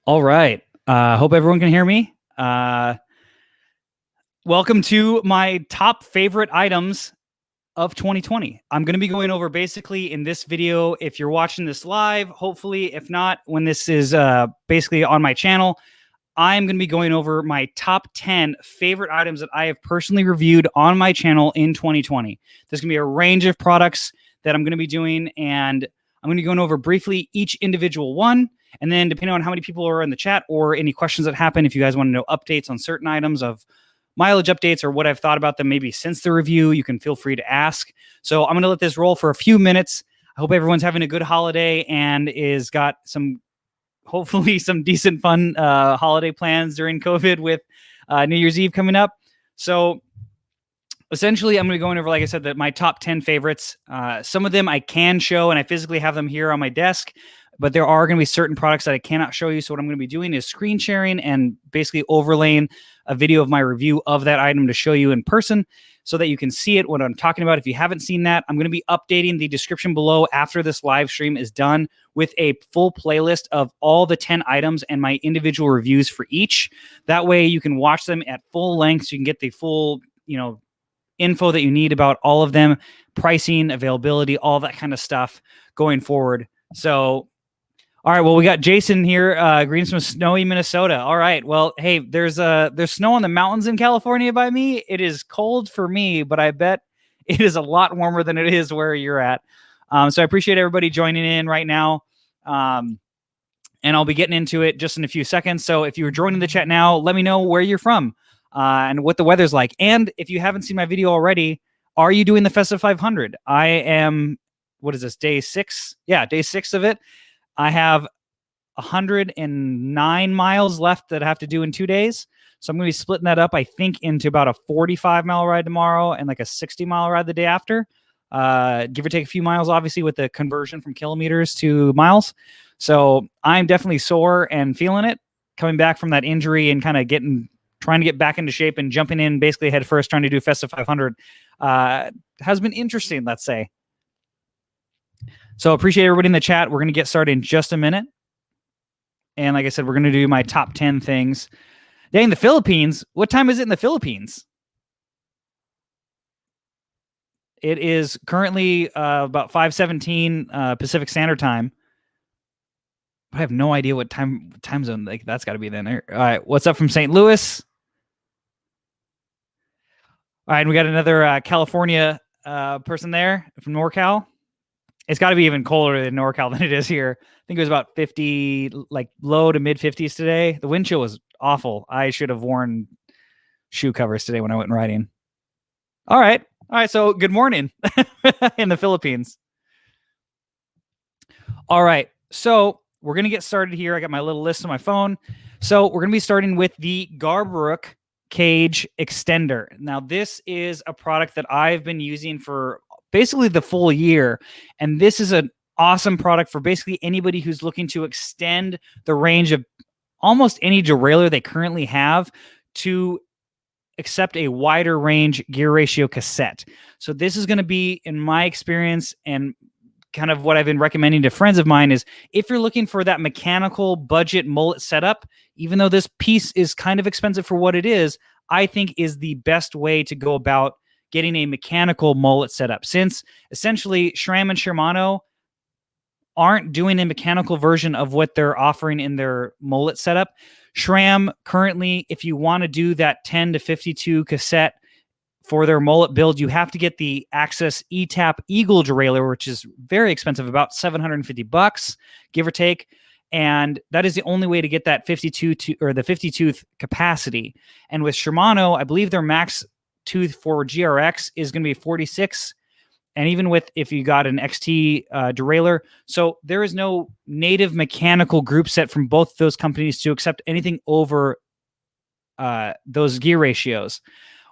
All right. Hope everyone can hear me. Welcome to my top favorite items of 2020. I'm going to be going over basically in this video, if you're watching this live, hopefully, if not, when this is basically on my channel, I'm going to be going over my top 10 favorite items that I have personally reviewed on my channel in 2020. There's going to be a range of products that I'm going to be doing, and I'm going to be going over briefly each individual one. And then depending on how many people are in the chat or any questions that happen, if you guys want to know updates on certain items of mileage updates or what I've thought about them maybe since the review, you can feel free to ask. So I'm going to let this roll for a few minutes. I hope everyone's having a good holiday and is got hopefully some decent fun holiday plans during COVID with New Year's Eve coming up. So essentially, I'm going to be going over, like I said, my top 10 favorites. Some of them I can show, and I physically have them here on my desk, but there are going to be certain products that I cannot show you. So what I'm going to be doing is screen sharing and basically overlaying a video of my review of that item to show you in person so that you can see it, what I'm talking about. If you haven't seen that, I'm going to be updating the description below after this live stream is done with a full playlist of all the 10 items and my individual reviews for each. That way you can watch them at full length so you can get the full, info that you need about all of them, pricing, availability, all that kind of stuff going forward. So, all right, well, we got Jason here, greetings from snowy Minnesota. All right, well, hey, there's snow on the mountains in California by me. It is cold for me, but I bet it is a lot warmer than it is where you're at. So I appreciate everybody joining in right now. And I'll be getting into it just in a few seconds. So if you're joining the chat now, let me know where you're from and what the weather's like. And if you haven't seen my video already, are you doing the Festive 500? I am, what is this, day 6? Yeah, day 6 of it. I have 109 miles left that I have to do in 2 days. So I'm going to be splitting that up, I think, into about a 45-mile ride tomorrow and like a 60-mile ride the day after. Give or take a few miles, obviously, with the conversion from kilometers to miles. So I'm definitely sore and feeling it, coming back from that injury and kind of trying to get back into shape and jumping in basically head first, trying to do Festive 500 has been interesting, let's say. So appreciate everybody in the chat. We're going to get started in just a minute. And like I said, we're going to do my top 10 things. Dang, the Philippines. What time is it in the Philippines? It is currently about 5:17 Pacific Standard Time. I have no idea what time zone that's got to be then. All right, what's up from St. Louis? All right, and we got another California person there from NorCal. It's got to be even colder in NorCal than it is here. I think it was about 50, like low to mid 50s today. The wind chill was awful. I should have worn shoe covers today when I went riding. All right. So good morning in the Philippines. All right. So we're going to get started here. I got my little list on my phone. So we're going to be starting with the Garbrook Cage Extender. Now, this is a product that I've been using for basically the full year. And this is an awesome product for basically anybody who's looking to extend the range of almost any derailleur they currently have to accept a wider range gear ratio cassette. So this is going to be, in my experience and kind of what I've been recommending to friends of mine, is if you're looking for that mechanical budget mullet setup, even though this piece is kind of expensive for what it is, I think is the best way to go about getting a mechanical mullet setup, since essentially SRAM and Shimano aren't doing a mechanical version of what they're offering in their mullet setup. SRAM currently, if you want to do that 10 to 52 cassette for their mullet build, you have to get the Access ETAP Eagle derailleur, which is very expensive, about $750, give or take. And that is the only way to get that 52 or the 50 tooth capacity. And with Shimano, I believe their max tooth for GRX is going to be 46, and even with if you got an XT derailleur. So there is no native mechanical group set from both those companies to accept anything over those gear ratios,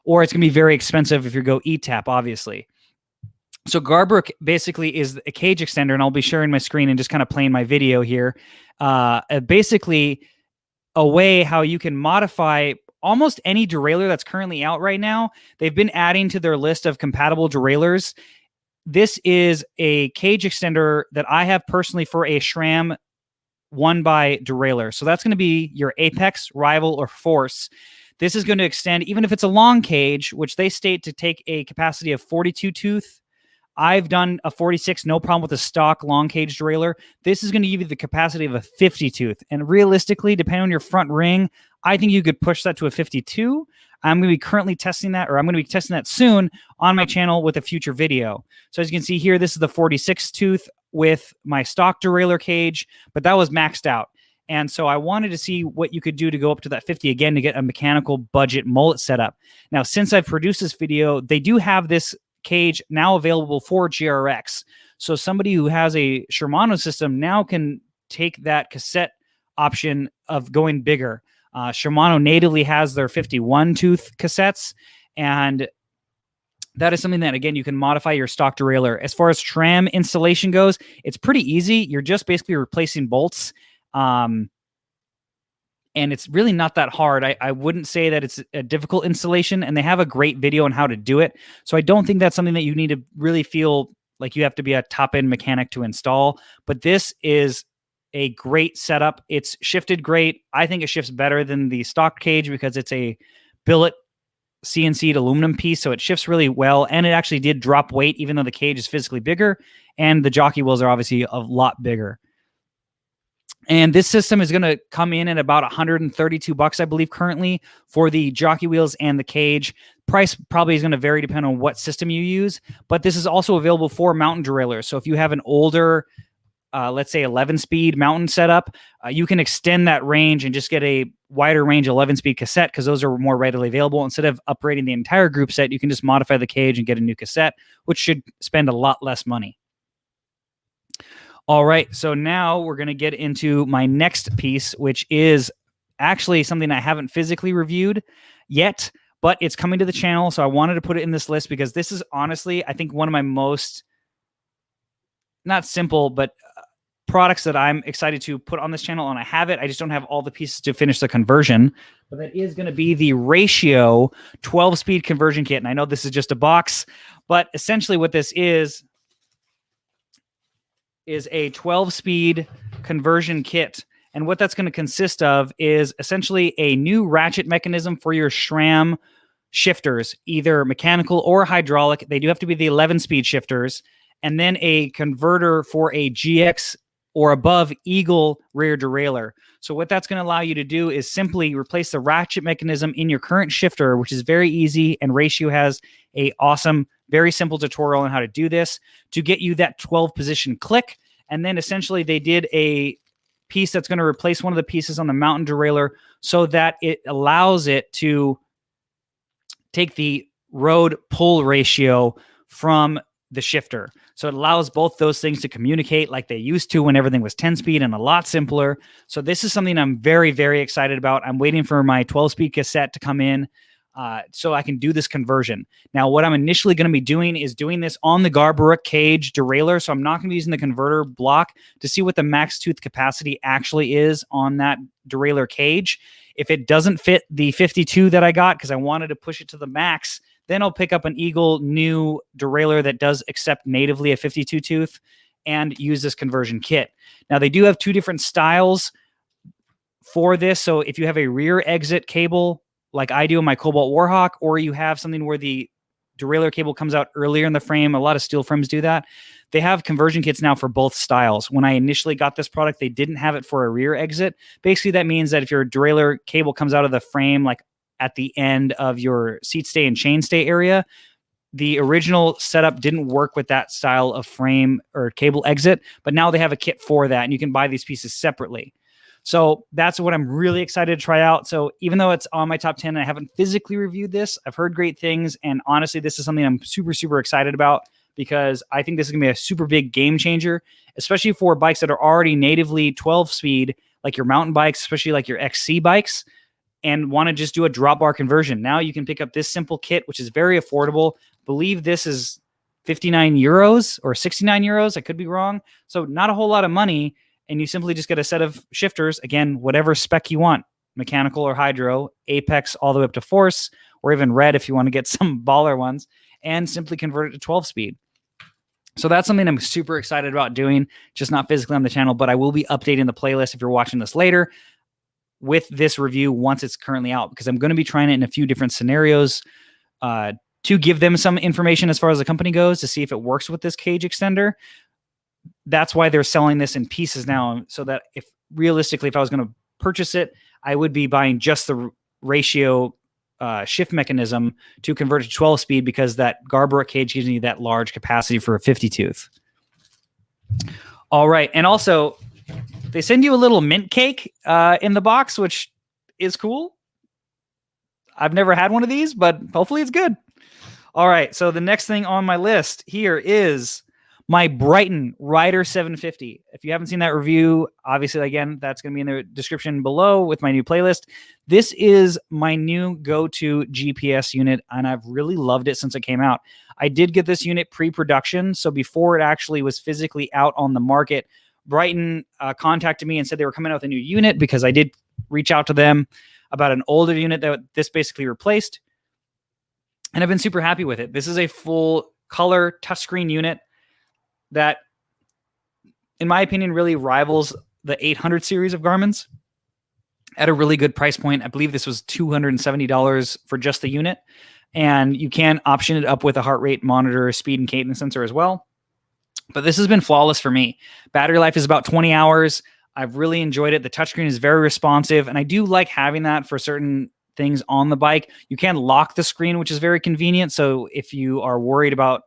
or it's going to be very expensive if you go ETAP, obviously. So Garbrook basically is a cage extender, and I'll be sharing my screen and just kind of playing my video here. Basically a way how you can modify almost any derailleur that's currently out right now. They've been adding to their list of compatible derailleurs. This is a cage extender that I have personally for a SRAM one by Derailleur. So that's going to be your Apex, Rival, or Force. This is going to extend, even if it's a long cage, which they state to take a capacity of 42 tooth. I've done a 46, no problem with a stock long cage derailleur. This is going to give you the capacity of a 50 tooth. And realistically, depending on your front ring, I think you could push that to a 52. I'm going to be currently testing that, or I'm going to be testing that soon on my channel with a future video. So as you can see here, this is the 46 tooth with my stock derailleur cage, but that was maxed out. And so I wanted to see what you could do to go up to that 50 again to get a mechanical budget mullet setup. Now, since I've produced this video, they do have this cage now available for GRX. So somebody who has a Shimano system now can take that cassette option of going bigger. Shimano natively has their 51 tooth cassettes, and that is something that, again, you can modify your stock derailleur. As far as tram installation goes, it's pretty easy. You're just basically replacing bolts. And it's really not that hard. I wouldn't say that it's a difficult installation, and they have a great video on how to do it. So I don't think that's something that you need to really feel like you have to be a top-end mechanic to install. But this is a great setup. It's shifted great. I think it shifts better than the stock cage because it's a billet CNC'd aluminum piece, so it shifts really well, and it actually did drop weight even though the cage is physically bigger, and the jockey wheels are obviously a lot bigger. And this system is going to come in at about $132, I believe, currently for the jockey wheels and the cage. Price probably is going to vary depending on what system you use, but this is also available for mountain derailleurs. So if you have an older, let's say 11-speed mountain setup, you can extend that range and just get a wider range 11-speed cassette because those are more readily available. Instead of upgrading the entire group set, you can just modify the cage and get a new cassette, which should spend a lot less money. All right, so now we're going to get into my next piece, which is actually something I haven't physically reviewed yet, but it's coming to the channel, so I wanted to put it in this list because this is honestly, I think, one of my most, not simple, but products that I'm excited to put on this channel, and I have it. I just don't have all the pieces to finish the conversion, but that is going to be the Ratio 12-speed conversion kit, and I know this is just a box, but essentially what this is a 12-speed conversion kit. And what that's going to consist of is essentially a new ratchet mechanism for your SRAM shifters, either mechanical or hydraulic. They do have to be the 11-speed shifters. And then a converter for a GX or above Eagle rear derailleur. So what that's going to allow you to do is simply replace the ratchet mechanism in your current shifter, which is very easy, and Ratio has a awesome, very simple tutorial on how to do this to get you that 12-position click. And then essentially they did a piece that's going to replace one of the pieces on the mountain derailleur so that it allows it to take the road pull ratio from the shifter. So it allows both those things to communicate like they used to when everything was 10-speed and a lot simpler. So this is something I'm very, very excited about. I'm waiting for my 12-speed cassette to come in so I can do this conversion. Now, what I'm initially going to be doing is doing this on the Garbaruk cage derailleur. So I'm not going to be using the converter block to see what the max tooth capacity actually is on that derailleur cage. If it doesn't fit the 52 that I got, because I wanted to push it to the max, then I'll pick up an Eagle new derailleur that does accept natively a 52 tooth and use this conversion kit. Now, they do have two different styles for this. So if you have a rear exit cable, like I do in my Cobalt Warhawk, or you have something where the derailleur cable comes out earlier in the frame, a lot of steel frames do that. They have conversion kits now for both styles. When I initially got this product, they didn't have it for a rear exit. Basically, that means that if your derailleur cable comes out of the frame, like at the end of your seat stay and chain stay area, the original setup didn't work with that style of frame or cable exit, but now they have a kit for that, and you can buy these pieces separately. So that's what I'm really excited to try out. So even though it's on my top 10 and I haven't physically reviewed this, I've heard great things. And honestly, this is something I'm super, super excited about because I think this is going to be a super big game changer, especially for bikes that are already natively 12-speed, like your mountain bikes, especially like your XC bikes, and want to just do a drop bar conversion. Now you can pick up this simple kit, which is very affordable. I believe this is 59 euros or 69 euros. I could be wrong. So not a whole lot of money. And you simply just get a set of shifters, again, whatever spec you want, mechanical or hydro, Apex all the way up to Force, or even red if you want to get some baller ones, and simply convert it to 12-speed. So that's something I'm super excited about doing, just not physically on the channel, but I will be updating the playlist if you're watching this later with this review once it's currently out, because I'm going to be trying it in a few different scenarios to give them some information as far as the company goes to see if it works with this cage extender. That's why they're selling this in pieces now, so that if realistically, if I was going to purchase it, I would be buying just the ratio shift mechanism to convert to 12 speed, because that Garber cage gives me that large capacity for a 50 tooth. All right. And also they send you a little mint cake in the box, which is cool. I've never had one of these, but hopefully it's good. All right. So the next thing on my list here is my Bryton Ryder 750. If you haven't seen that review, obviously, again, that's going to be in the description below with my new playlist. This is my new go-to GPS unit, and I've really loved it since it came out. I did get this unit pre-production, so before it actually was physically out on the market, Bryton contacted me and said they were coming out with a new unit, because I did reach out to them about an older unit that this basically replaced. And I've been super happy with it. This is a full color touchscreen unit that, in my opinion, really rivals the 800 series of Garmin's at a really good price point. I believe this was $270 for just the unit. And you can option it up with a heart rate monitor, speed and cadence sensor as well. But this has been flawless for me. Battery life is about 20 hours. I've really enjoyed it. The touchscreen is very responsive, and I do like having that for certain things on the bike. You can lock the screen, which is very convenient. So if you are worried about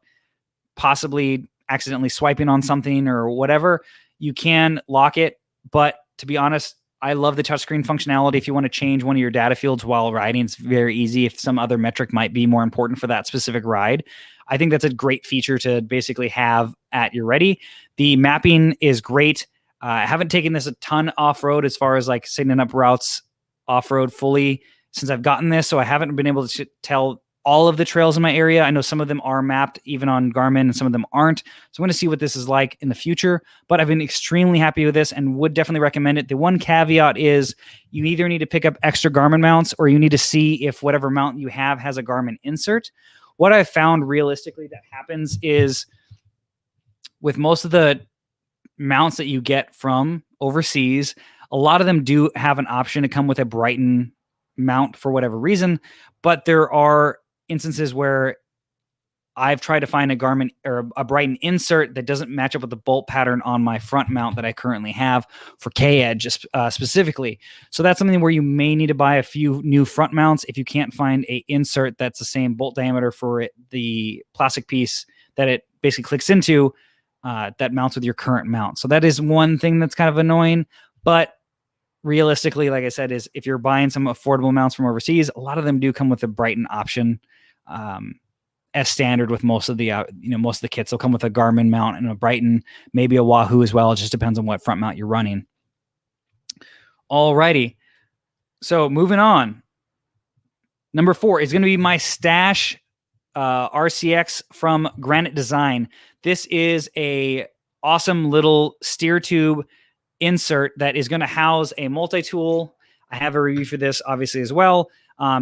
possibly accidentally swiping on something or whatever, you can lock it. But to be honest, I love the touchscreen functionality. If you want to change one of your data fields while riding, it's very easy. If some other metric might be more important for that specific ride, I think that's a great feature to basically have at your ready. The mapping is great. I haven't taken this a ton off-road as far as like setting up routes off-road fully since I've gotten this, so I haven't been able to tell all of the trails in my area. I know some of them are mapped even on Garmin and some of them aren't. So I'm going to see what this is like in the future, but I've been extremely happy with this and would definitely recommend it. The one caveat is you either need to pick up extra Garmin mounts, or you need to see if whatever mount you have has a Garmin insert. What I've found realistically that happens is with most of the mounts that you get from overseas, a lot of them do have an option to come with a Bryton mount for whatever reason, but there are instances where I've tried to find a Garmin or a Bryton insert that doesn't match up with the bolt pattern on my front mount that I currently have for K-Edge specifically. So that's something where you may need to buy a few new front mounts if you can't find a insert that's the same bolt diameter for it, the plastic piece that it basically clicks into that mounts with your current mount. So that is one thing that's kind of annoying, but realistically, like I said, is if you're buying some affordable mounts from overseas, a lot of them do come with a Bryton option. As standard with most of the most of the kits, they'll come with a Garmin mount and a Bryton, maybe a Wahoo as well. It just depends on what front mount you're running. Alrighty, so moving on. Number 4 is going to be my Stash RCX from Granite Design. This is a awesome little steer tube insert that is going to house a multi-tool. I have a review for this obviously as well.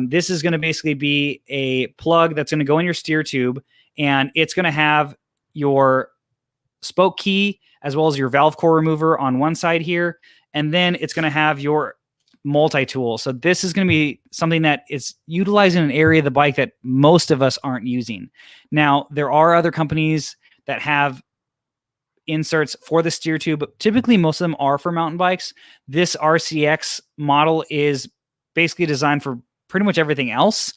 This is going to basically be a plug that's going to go in your steer tube, and it's going to have your spoke key as well as your valve core remover on one side here, and then it's going to have your multi-tool. So this is going to be something that is utilizing an area of the bike that most of us aren't using. Now, there are other companies that have inserts for the steer tube, but typically most of them are for mountain bikes. This RCX model is basically designed for pretty much everything else.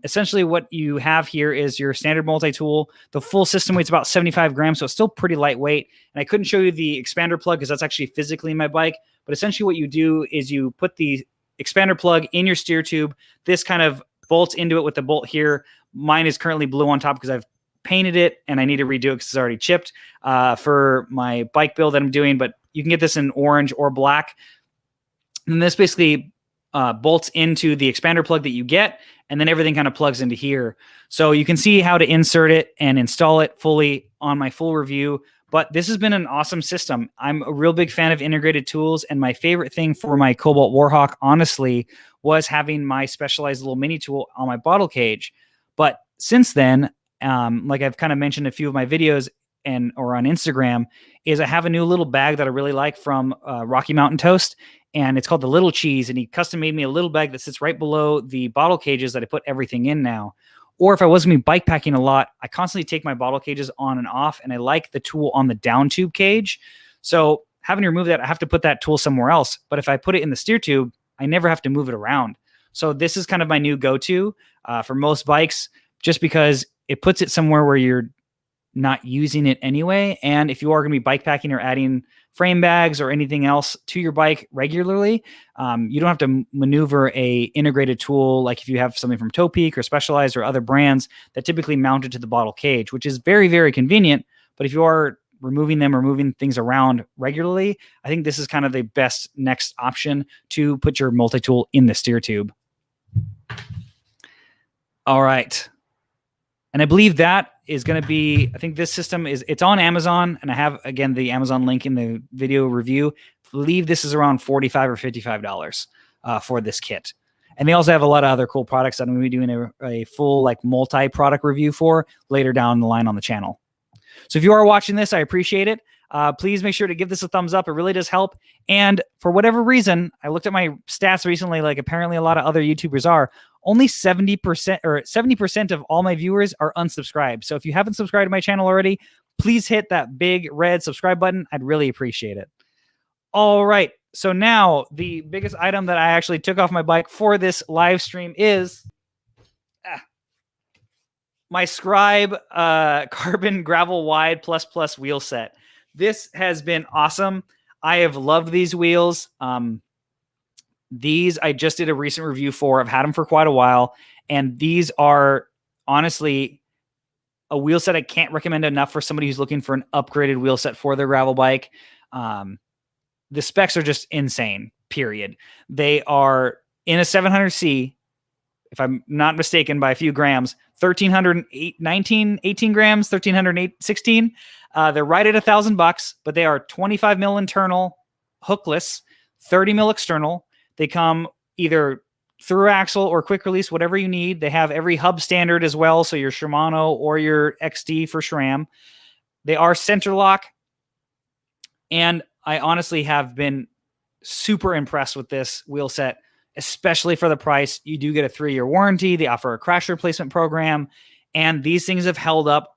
Essentially what you have here is your standard multi-tool. The full system weight's about 75 grams, so it's still pretty lightweight. And I couldn't show you the expander plug because that's actually physically in my bike. But essentially what you do is you put the expander plug in your steer tube. This kind of bolts into it with the bolt here. Mine is currently blue on top because I've painted it and I need to redo it because it's already chipped for my bike build that I'm doing. But you can get this in orange or black. And this basically bolts into the expander plug that you get, and then everything kind of plugs into here. So you can see how to insert it and install it fully on my full review. But this has been an awesome system. I'm a real big fan of integrated tools, and my favorite thing for my Cobalt Warhawk, honestly, was having my specialized little mini tool on my bottle cage. But since then, like I've kind of mentioned in a few of my videos, or on Instagram is I have a new little bag that I really like from Rocky Mountain Toast, and it's called the Little Cheese. And he custom made me a little bag that sits right below the bottle cages that I put everything in now. Or if I was going to be bike packing a lot, I constantly take my bottle cages on and off, and I like the tool on the down tube cage. So having to remove that, I have to put that tool somewhere else. But if I put it in the steer tube, I never have to move it around. So this is kind of my new go-to for most bikes, just because it puts it somewhere where you're not using it anyway. And if you are going to be bike packing or adding frame bags or anything else to your bike regularly, you don't have to maneuver a integrated tool like if you have something from Toe Peak or Specialized or other brands that typically mount it to the bottle cage, which is very, very convenient. But if you are removing them or moving things around regularly, I think this is kind of the best next option to put your multi-tool in the steer tube. All right. And I believe that is going to be, I think this system it's on Amazon, and I have, again, the Amazon link in the video review. I believe this is around $45 or $55 for this kit. And they also have a lot of other cool products that I'm going to be doing a full like multi-product review for later down the line on the channel. So if you are watching this, I appreciate it. Please make sure to give this a thumbs up. It really does help. And for whatever reason, I looked at my stats recently, like apparently a lot of other YouTubers are, only 70% or 70% of all my viewers are unsubscribed. So if you haven't subscribed to my channel already, please hit that big red subscribe button. I'd really appreciate it. All right. So now the biggest item that I actually took off my bike for this live stream is my Scribe Carbon Gravel Wide Plus wheel set. This has been awesome. I have loved these wheels. These I just did a recent review for. I've had them for quite a while, and these are honestly a wheel set I can't recommend enough for somebody who's looking for an upgraded wheel set for their gravel bike. The specs are just insane, period. They are in a 700C, if I'm not mistaken, by a few grams, 18 grams, 16. They're right at $1,000, but they are 25 mil internal, hookless, 30 mil external. They come either through axle or quick release, whatever you need. They have every hub standard as well, so your Shimano or your XD for SRAM. They are center lock, and I honestly have been super impressed with this wheel set, especially for the price. You do get a 3-year warranty. They offer a crash replacement program, and these things have held up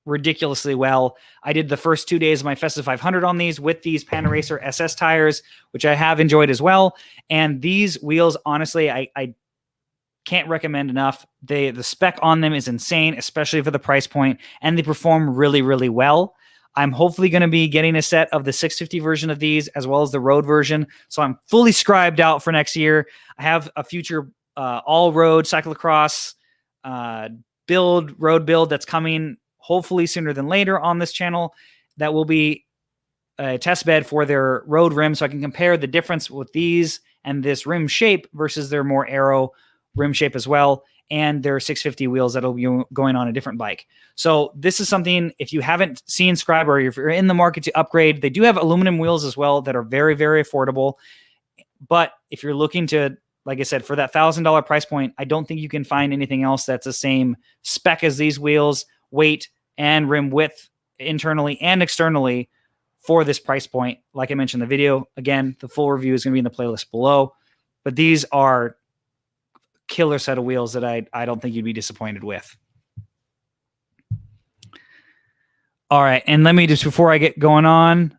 ridiculously well. I did the first 2 days of my Festive 500 on these with these Panaracer SS tires, which I have enjoyed as well. And these wheels, honestly, I can't recommend enough. The spec on them is insane, especially for the price point, and they perform really, really well. I'm hopefully going to be getting a set of the 650 version of these as well as the road version. So I'm fully scribed out for next year. I have a future all-road cyclocross road build that's coming hopefully sooner than later on this channel. That will be a test bed for their road rim, so I can compare the difference with these and this rim shape versus their more aero rim shape as well, and their 650 wheels that'll be going on a different bike. So this is something, if you haven't seen Scribe or if you're in the market to upgrade, they do have aluminum wheels as well that are very, very affordable. But if you're looking to, like I said, for that $1,000 price point, I don't think you can find anything else that's the same spec as these wheels, weight, and rim width internally and externally for this price point. Like I mentioned in the video, again, the full review is going to be in the playlist below. But these are killer set of wheels that I don't think you'd be disappointed with. All right, and let me just, before I get going on,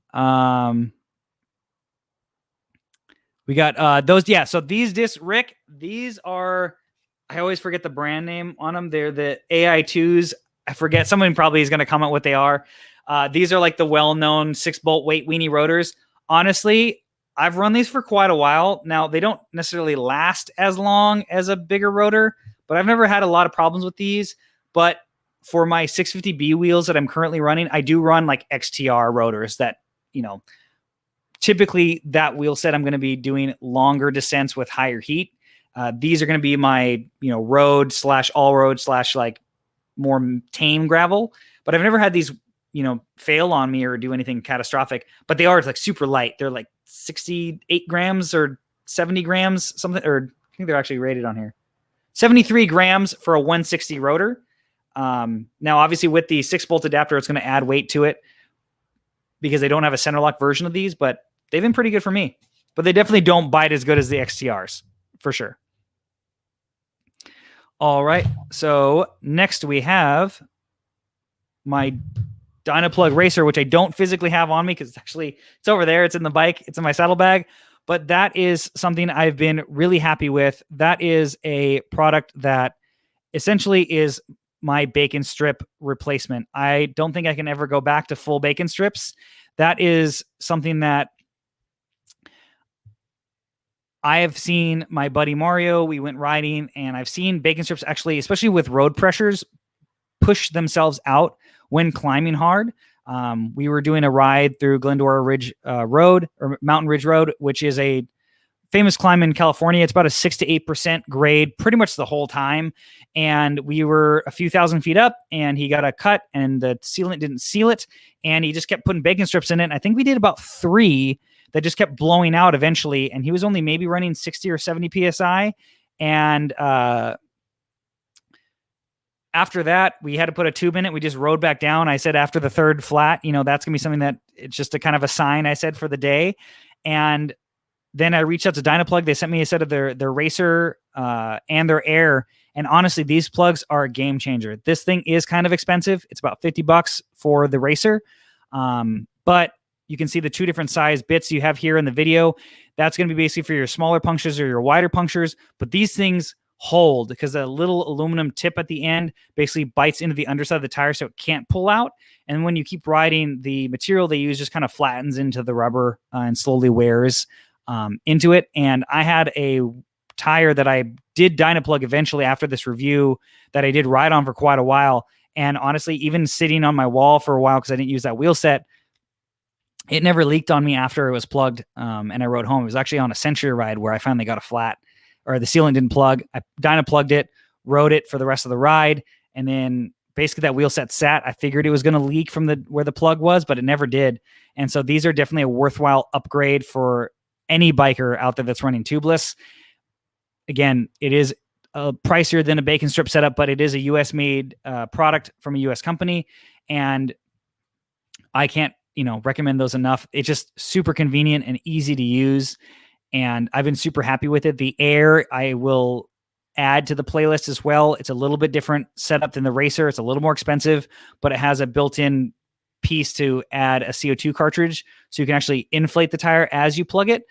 we got those. Yeah, so these discs, Rick, these are, I always forget the brand name on them. They're the AI2s. I forget. Someone probably is going to comment what they are. These are like the well-known 6-bolt Weight-weenie rotors. Honestly, I've run these for quite a while. Now, they don't necessarily last as long as a bigger rotor, but I've never had a lot of problems with these. But for my 650B wheels that I'm currently running, I do run like XTR rotors that, you know, typically that wheel set I'm going to be doing longer descents with higher heat. These are going to be my, you know, road / all road / like more tame gravel, but I've never had these, you know, fail on me or do anything catastrophic. But they are like super light. They're like 68 grams or 70 grams, something, or I think they're actually rated on here. 73 grams for a 160 rotor. Now, obviously, with the 6-bolt adapter, it's going to add weight to it because they don't have a center lock version of these, but they've been pretty good for me. But they definitely don't bite as good as the XTRs, for sure. All right, so next we have my Dynaplug racer, which I don't physically have on me because it's over there. It's in the bike. It's in my saddlebag. But that is something I've been really happy with. That is a product that essentially is my bacon strip replacement. I don't think I can ever go back to full bacon strips. That is something that I have seen my buddy Mario, we went riding, and I've seen bacon strips actually, especially with road pressures, push themselves out when climbing hard. We were doing a ride through Glendora Ridge Road, or Mountain Ridge Road, which is a famous climb in California. It's about a 6 to 8% grade pretty much the whole time. And we were a few thousand feet up, and he got a cut, and the sealant didn't seal it. And he just kept putting bacon strips in it. And I think we did about 3 that just kept blowing out eventually. And he was only maybe running 60 or 70 PSI. And after that, we had to put a tube in it. We just rode back down. I said after the 3rd flat, that's going to be something that it's just a kind of a sign, I said, for the day. And then I reached out to Dynaplug. They sent me a set of their racer and their air. And honestly, these plugs are a game changer. This thing is kind of expensive. It's about $50 for the racer. But you can see the 2 different size bits you have here in the video. That's going to be basically for your smaller punctures or your wider punctures. But these things hold because a little aluminum tip at the end basically bites into the underside of the tire so it can't pull out. And when you keep riding, the material they use just kind of flattens into the rubber and slowly wears into it. And I had a tire that I did Dynaplug eventually after this review that I did ride on for quite a while. And honestly, even sitting on my wall for a while because I didn't use that wheel set, it never leaked on me after it was plugged. And I rode home. It was actually on a Century ride where I finally got a flat, or the sealant didn't plug. I Dynaplugged it, rode it for the rest of the ride, and then basically that wheel set sat. I figured it was going to leak from where the plug was, but it never did. And so these are definitely a worthwhile upgrade for any biker out there that's running tubeless. Again, it is pricier than a bacon strip setup, but it is a US made product from a US company. And I can't, recommend those enough. It's just super convenient and easy to use. And I've been super happy with it. The Air, I will add to the playlist as well. It's a little bit different setup than the Racer. It's a little more expensive, but it has a built-in piece to add a CO2 cartridge. So you can actually inflate the tire as you plug it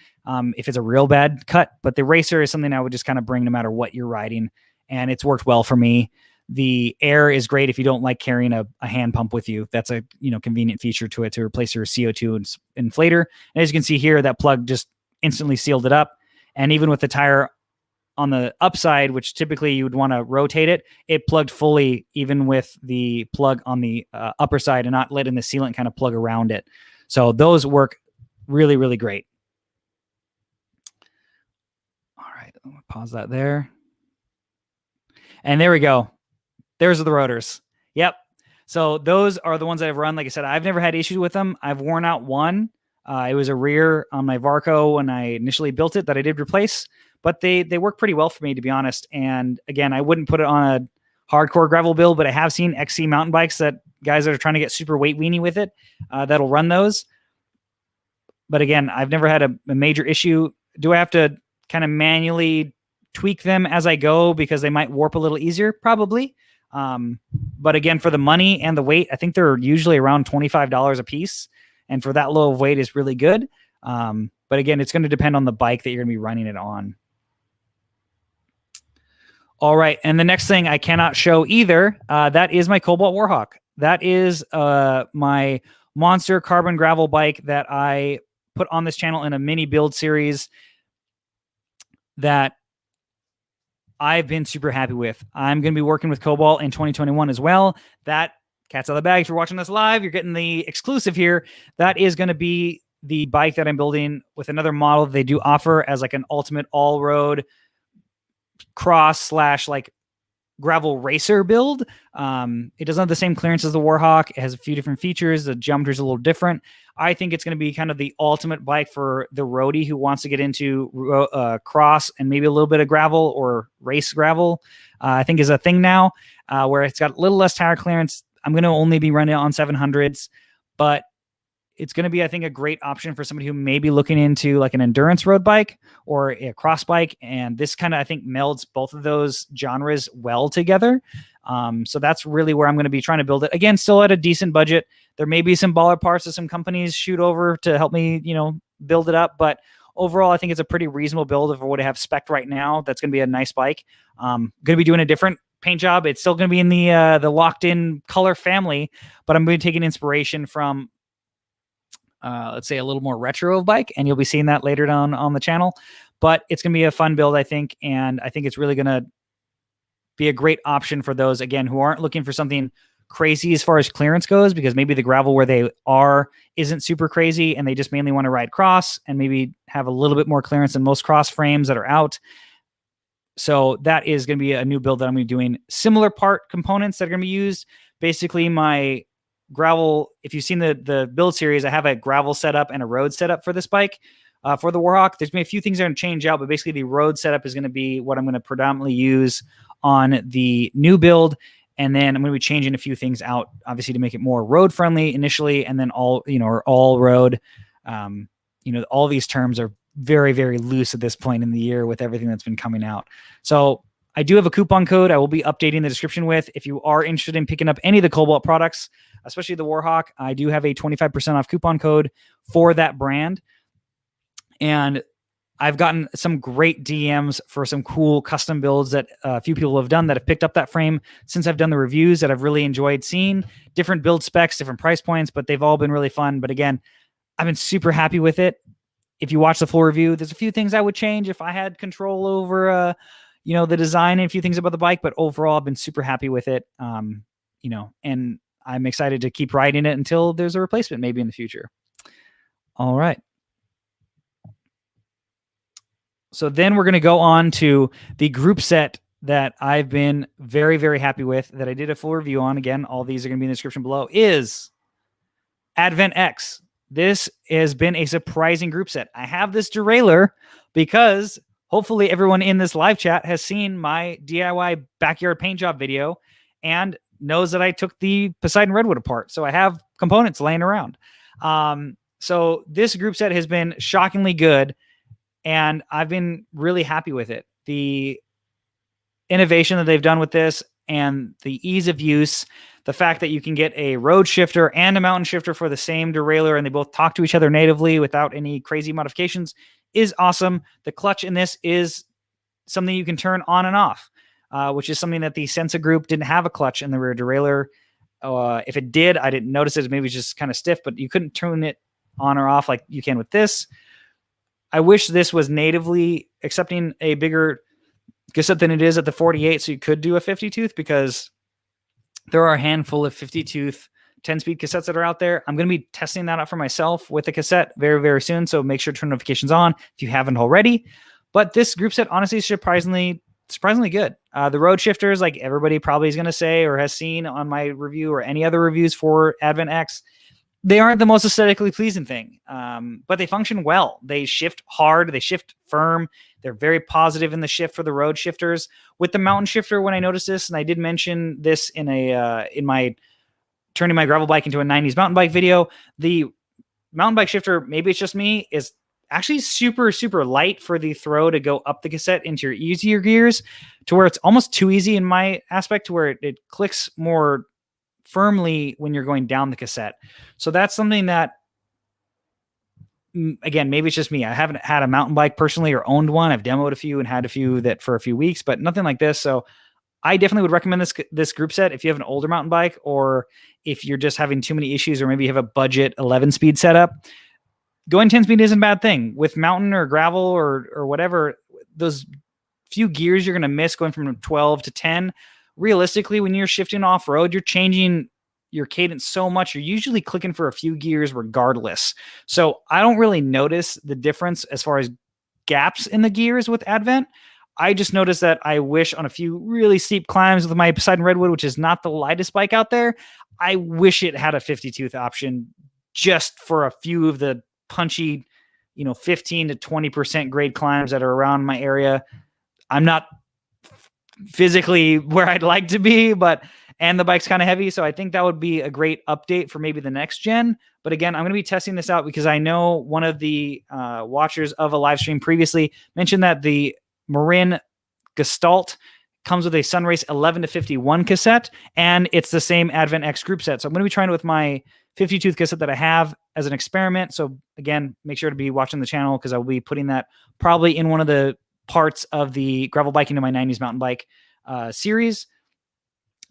if it's a real bad cut. But the Racer is something I would just kind of bring no matter what you're riding. And it's worked well for me. The Air is great if you don't like carrying a hand pump with you. That's a convenient feature to it to replace your CO2 inflator. And as you can see here, that plug just instantly sealed it up. And even with the tire on the upside, which typically you would want to rotate it, it plugged fully even with the plug on the upper side and not letting the sealant kind of plug around it. So those work really, really great. All right, I'm gonna pause that there. And there we go. There's the rotors. Yep. So those are the ones that I've run. Like I said, I've never had issues with them. I've worn out one. It was a rear on my Varco when I initially built it that I did replace, but they work pretty well for me, to be honest. And again, I wouldn't put it on a hardcore gravel build, but I have seen XC mountain bikes that guys that are trying to get super weight-weenie with it, that'll run those. But again, I've never had a major issue. Do I have to kind of manually tweak them as I go because they might warp a little easier? Probably. But again, for the money and the weight, I think they're usually around $25 a piece. And for that low of weight is really good. But again, it's going to depend on the bike that you're going to be running it on. All right. And the next thing I cannot show either, that is my Cobalt Warhawk. That is my monster carbon gravel bike that I put on this channel in a mini build series that I've been super happy with. I'm going to be working with Cobalt in 2021 as well. That cat's out of the bag. If you're watching this live, you're getting the exclusive here. That is going to be the bike that I'm building with another model they do offer as like an ultimate all-road cross / like gravel racer build. It doesn't have the same clearance as the Warhawk. It has a few different features. The geometry is a little different. I think it's going to be kind of the ultimate bike for the roadie who wants to get into cross and maybe a little bit of gravel or race gravel. I think is a thing now where it's got a little less tire clearance. I'm going to only be running it on 700s, but it's going to be, I think, a great option for somebody who may be looking into like an endurance road bike or a cross bike. And this kind of, I think, melds both of those genres well together. So that's really where I'm going to be trying to build it. Again, still at a decent budget. There may be some baller parts that some companies shoot over to help me, build it up. But overall, I think it's a pretty reasonable build for what I have spec'd right now. That's going to be a nice bike. Going to be doing a different paint job. It's still going to be in the locked in color family, but I'm going to be taking inspiration from let's say a little more retro of bike, and you'll be seeing that later down on the channel. But it's going to be a fun build, I think, and I think it's really going to be a great option for those, again, who aren't looking for something crazy as far as clearance goes, because maybe the gravel where they are isn't super crazy, and they just mainly want to ride cross and maybe have a little bit more clearance than most cross frames that are out. So that is going to be a new build that I'm going to be doing. Similar part components that are going to be used. Basically, my gravel, if you've seen the build series, I have a gravel setup and a road setup for this bike. For the Warhawk, there's been a few things that are going to change out, but basically the road setup is going to be what I'm going to predominantly use on the new build. And then I'm going to be changing a few things out, obviously, to make it more road friendly initially, and then all road. All these terms are very, very loose at this point in the year with everything that's been coming out. So I do have a coupon code I will be updating the description with. If you are interested in picking up any of the Cobalt products, especially the Warhawk, I do have a 25% off coupon code for that brand. And I've gotten some great DMs for some cool custom builds that a few people have done that have picked up that frame since I've done the reviews that I've really enjoyed seeing. Different build specs, different price points, but they've all been really fun. But again, I've been super happy with it. If you watch the full review, there's a few things I would change if I had control over the design and a few things about the bike, but overall I've been super happy with it. And I'm excited to keep riding it until there's a replacement maybe in the future. All right. So then we're going to go on to the group set that I've been very, very happy with, that I did a full review on. Again, all these are going to be in the description below, is Advent X. This has been a surprising group set. I have this derailleur because hopefully everyone in this live chat has seen my DIY backyard paint job video and knows that I took the Poseidon Redwood apart. So I have components laying around. So this group set has been shockingly good, and I've been really happy with it. The innovation that they've done with this and the ease of use, the fact that you can get a road shifter and a mountain shifter for the same derailleur, and they both talk to each other natively without any crazy modifications, is awesome. The clutch in this is something you can turn on and off, which is something that the Sensa group didn't have a clutch in the rear derailleur. If it did, I didn't notice it. Maybe it's just kind of stiff, but you couldn't turn it on or off like you can with this. I wish this was natively accepting a bigger cassette than it is at the 48, so you could do a 50 tooth, because there are a handful of 50 tooth 10-speed cassettes that are out there. I'm going to be testing that out for myself with a cassette very, very soon, so make sure to turn notifications on if you haven't already. But this group set, honestly, is surprisingly good. The road shifters, like everybody probably is going to say or has seen on my review or any other reviews for Advent X, they aren't the most aesthetically pleasing thing, but they function well. They shift hard. They shift firm. They're very positive in the shift for the road shifters. With the mountain shifter, when I noticed this, and I did mention this in my turning my gravel bike into a 90s mountain bike video, the mountain bike shifter, maybe it's just me, is actually super, super light for the throw to go up the cassette into your easier gears, to where it's almost too easy in my aspect, to where it clicks more firmly when you're going down the cassette. So that's something that, again, maybe it's just me. I haven't had a mountain bike personally or owned one. I've demoed a few and had a few that for a few weeks, but nothing like this. So I definitely would recommend this group set if you have an older mountain bike, or if you're just having too many issues, or maybe you have a budget 11-speed setup. Going 10-speed isn't a bad thing. With mountain or gravel or whatever, those few gears you're going to miss going from 12 to 10, realistically, when you're shifting off-road, you're changing your cadence so much, you're usually clicking for a few gears regardless. So I don't really notice the difference as far as gaps in the gears with Advent. I just noticed that I wish on a few really steep climbs with my Poseidon Redwood, which is not the lightest bike out there, I wish it had a 50 tooth option just for a few of the punchy, 15 to 20% grade climbs that are around my area. I'm not physically where I'd like to be, and the bike's kind of heavy. So I think that would be a great update for maybe the next gen. But again, I'm going to be testing this out because I know one of the watchers of a live stream previously mentioned that the Marin Gestalt comes with a Sunrace 11 to 51 cassette, and it's the same Advent X group set. So I'm going to be trying it with my 50 tooth cassette that I have as an experiment. So again, make sure to be watching the channel because I'll be putting that probably in one of the parts of the gravel biking to my 90s mountain bike series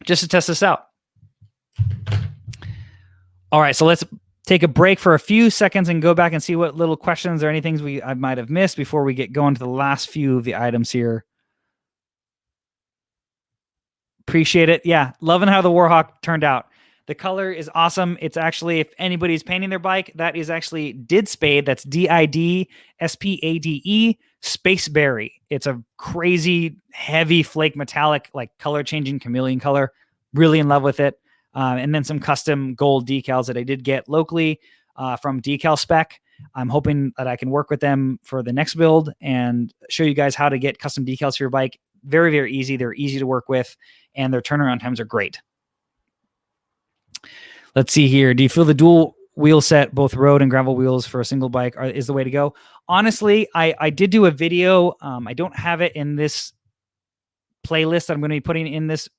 just to test this out. All right, so let's take a break for a few seconds and go back and see what little questions or anything I might have missed before we get going to the last few of the items here. Appreciate it. Yeah, loving how the Warhawk turned out. The color is awesome. It's actually, if anybody's painting their bike, that is actually Didspade. That's Didspade, Spaceberry. It's a crazy, heavy flake metallic, like color changing chameleon color. Really in love with it. And then some custom gold decals that I did get locally from Decal Spec. I'm hoping that I can work with them for the next build and show you guys how to get custom decals for your bike. Very, very easy. They're easy to work with, and their turnaround times are great. Let's see here. Do you feel the dual wheel set, both road and gravel wheels for a single bike is the way to go? Honestly, I did do a video. I don't have it in this playlist that I'm going to be putting in this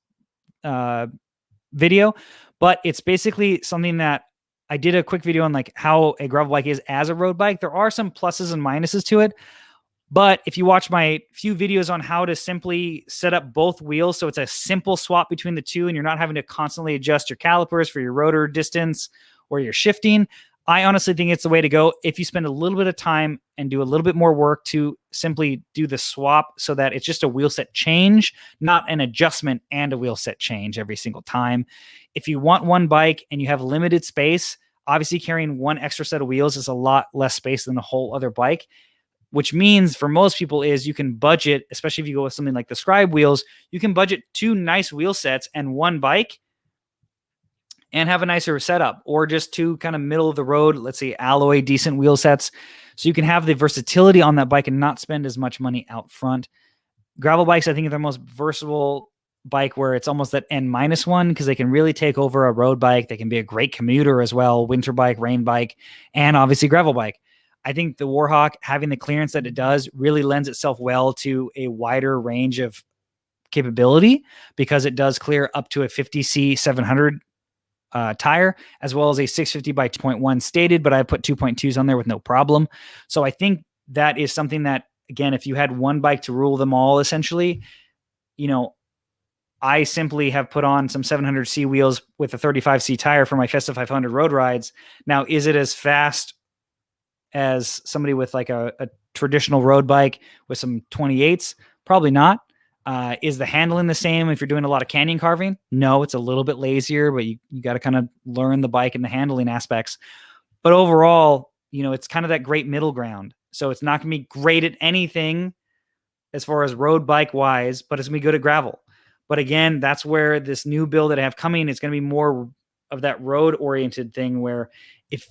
video, but it's basically something that I did a quick video on, like how a gravel bike is as a road bike. There are some pluses and minuses to it. But if you watch my few videos on how to simply set up both wheels, so it's a simple swap between the two and you're not having to constantly adjust your calipers for your rotor distance or your shifting, I honestly think it's the way to go if you spend a little bit of time and do a little bit more work to simply do the swap so that it's just a wheel set change, not an adjustment and a wheel set change every single time. If you want one bike and you have limited space, obviously carrying one extra set of wheels is a lot less space than a whole other bike. Which means for most people is you can budget, especially if you go with something like the Scribe wheels, you can budget 2 nice wheel sets and one bike and have a nicer setup, or just 2 kind of middle of the road, let's say alloy decent wheel sets. So you can have the versatility on that bike and not spend as much money out front. Gravel bikes, I think, are the most versatile bike where it's almost that N-1 because they can really take over a road bike. They can be a great commuter as well, winter bike, rain bike, and obviously gravel bike. I think the Warhawk, having the clearance that it does, really lends itself well to a wider range of capability because it does clear up to a 50C 700 tire, as well as a 650 by 2.1 stated, but I put 2.2s on there with no problem. So I think that is something that, again, if you had one bike to rule them all, essentially, I simply have put on some 700C wheels with a 35C tire for my Fiesta 500 road rides. Now, is it as fast as somebody with like a traditional road bike with some 28s? Probably not. Is the handling the same if you're doing a lot of canyon carving? No, it's a little bit lazier, but you got to kind of learn the bike and the handling aspects. But overall, it's kind of that great middle ground. So it's not going to be great at anything as far as road bike wise, but it's going to be good at gravel. But again, that's where this new build that I have coming is going to be more of that road oriented thing where if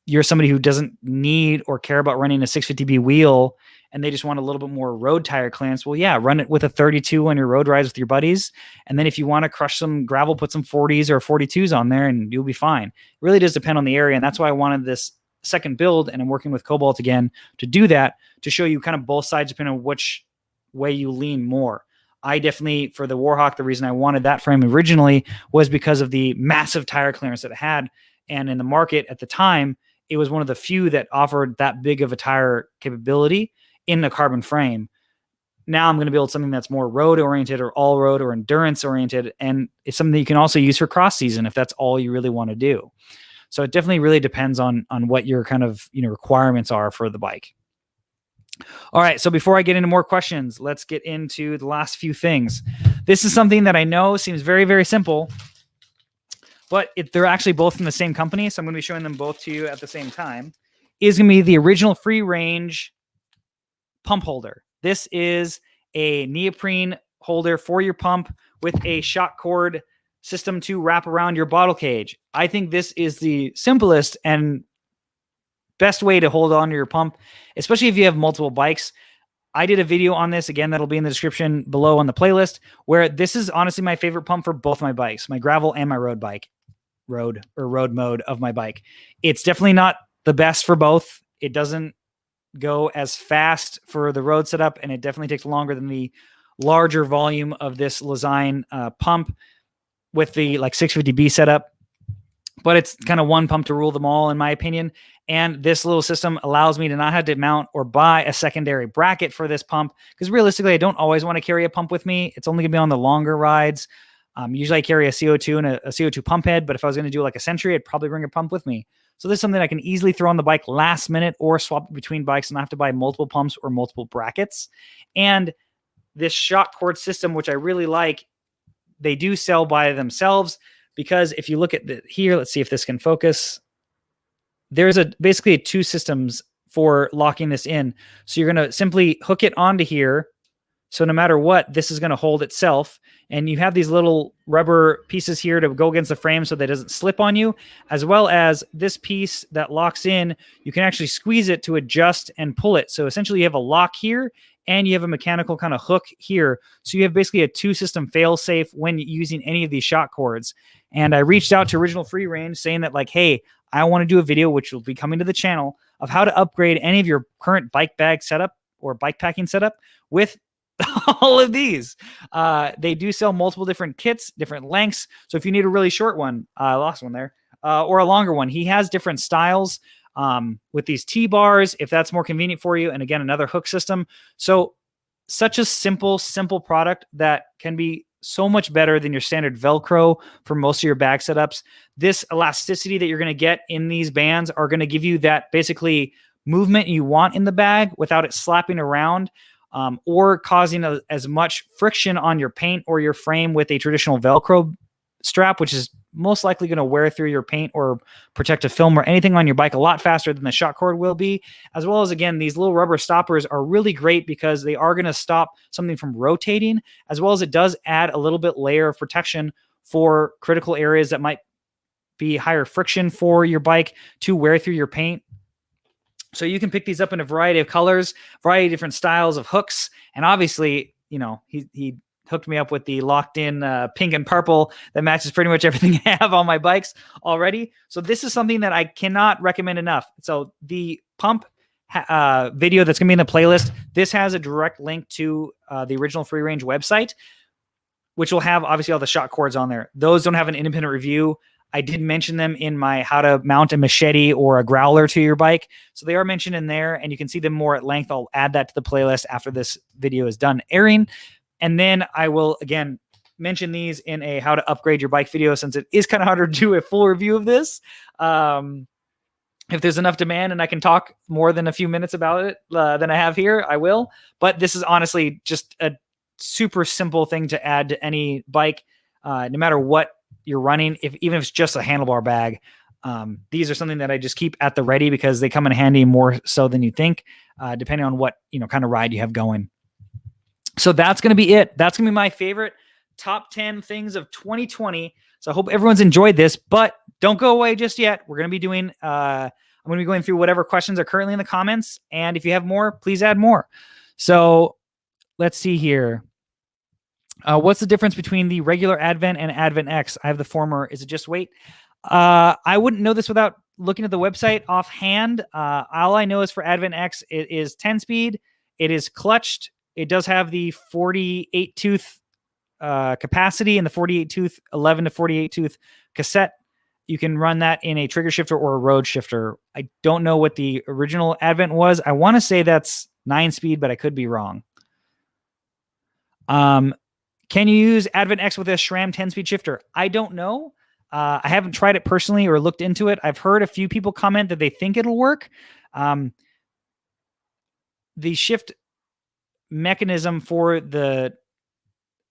you're somebody who doesn't need or care about running a 650B wheel and they just want a little bit more road tire clearance, well, yeah, run it with a 32 on your road rides with your buddies. And then if you want to crush some gravel, put some 40s or 42s on there and you'll be fine. It really does depend on the area. And that's why I wanted this second build, and I'm working with Cobalt again to do that, to show you kind of both sides depending on which way you lean more. I definitely, for the Warhawk, the reason I wanted that frame originally was because of the massive tire clearance that it had. And in the market at the time, it was one of the few that offered that big of a tire capability in the carbon frame. Now I'm going to build something that's more road oriented or all road or endurance oriented. And it's something that you can also use for cross season if that's all you really want to do. So it definitely really depends on what your kind of, requirements are for the bike. All right. So before I get into more questions, let's get into the last few things. This is something that I know seems very, very simple, but they're actually both from the same company. So I'm going to be showing them both to you at the same time. Is going to be the original free range pump holder. This is a neoprene holder for your pump with a shock cord system to wrap around your bottle cage. I think this is the simplest and best way to hold on to your pump, especially if you have multiple bikes. I did a video on this, again, that'll be in the description below on the playlist, where this is honestly my favorite pump for both my bikes, my gravel and my road mode of my bike. It's definitely not the best for both. It doesn't go as fast for the road setup, and it definitely takes longer than the larger volume of this Lezyne pump with the like 650B setup. But it's kind of one pump to rule them all, in my opinion. And this little system allows me to not have to mount or buy a secondary bracket for this pump, because realistically, I don't always want to carry a pump with me. It's only going to be on the longer rides. Usually I carry a CO2 and a CO2 pump head, but if I was going to do like a Century, I'd probably bring a pump with me. So this is something I can easily throw on the bike last minute or swap between bikes and not have to buy multiple pumps or multiple brackets. And this shock cord system, which I really like, they do sell by themselves, because if you look at here, let's see if this can focus. There's basically two systems for locking this in. So you're going to simply hook it onto here. So no matter what, this is going to hold itself. And you have these little rubber pieces here to go against the frame so that it doesn't slip on you, as well as this piece that locks in. You can actually squeeze it to adjust and pull it. So essentially you have a lock here and you have a mechanical kind of hook here. So you have basically a two-system fail-safe when using any of these shock cords. And I reached out to Original Free Range saying that, like, hey, I want to do a video, which will be coming to the channel, of how to upgrade any of your current bike bag setup or bike packing setup with all of these. They do sell multiple different kits, different lengths. So if you need a really short one, I lost one there, or a longer one, he has different styles with these T-bars, if that's more convenient for you. And again, another hook system. So such a simple product that can be so much better than your standard Velcro for most of your bag setups. This elasticity that you're going to get in these bands are going to give you that basically movement you want in the bag without it slapping around or causing as much friction on your paint or your frame with a traditional Velcro strap, which is most likely going to wear through your paint or protective film or anything on your bike a lot faster than the shock cord will be. As well as, again, these little rubber stoppers are really great because they are going to stop something from rotating, as well as it does add a little bit layer of protection for critical areas that might be higher friction for your bike to wear through your paint. So you can pick these up in a variety of colors, variety of different styles of hooks. And obviously, you know, he hooked me up with the locked in pink and purple that matches pretty much everything I have on my bikes already. So this is something that I cannot recommend enough. So the pump video that's going to be in the playlist, this has a direct link to the Original Free Range website, which will have obviously all the shock cords on there. Those don't have an independent review. I did mention them in my how to mount a machete or a growler to your bike. So they are mentioned in there and you can see them more at length. I'll add that to the playlist after this video is done airing. And then I will, again, mention these in a how to upgrade your bike video, since it is kind of harder to do a full review of this. If there's enough demand and I can talk more than a few minutes about it than I have here, I will. But this is honestly just a super simple thing to add to any bike, no matter what you're running, even if it's just a handlebar bag. These are something that I just keep at the ready because they come in handy more so than you think, depending on what kind of ride you have going. So that's going to be it. That's going to be my favorite top 10 things of 2020. So I hope everyone's enjoyed this, but don't go away just yet. We're going to be doing, I'm going to be going through whatever questions are currently in the comments. And if you have more, please add more. So let's see here. What's the difference between the regular Advent and Advent X? I have the former. Is it just weight? I wouldn't know this without looking at the website offhand. All I know is for Advent X, it is 10 speed. It is clutched. It does have the 48 tooth capacity and the 48 tooth 11 to 48 tooth cassette. You can run that in a trigger shifter or a road shifter. I don't know what the original Advent was. I want to say that's 9 speed, but I could be wrong. Can you use Advent X with a SRAM 10-speed shifter? I don't know. I haven't tried it personally or looked into it. I've heard a few people comment that they think it'll work. The shift mechanism for the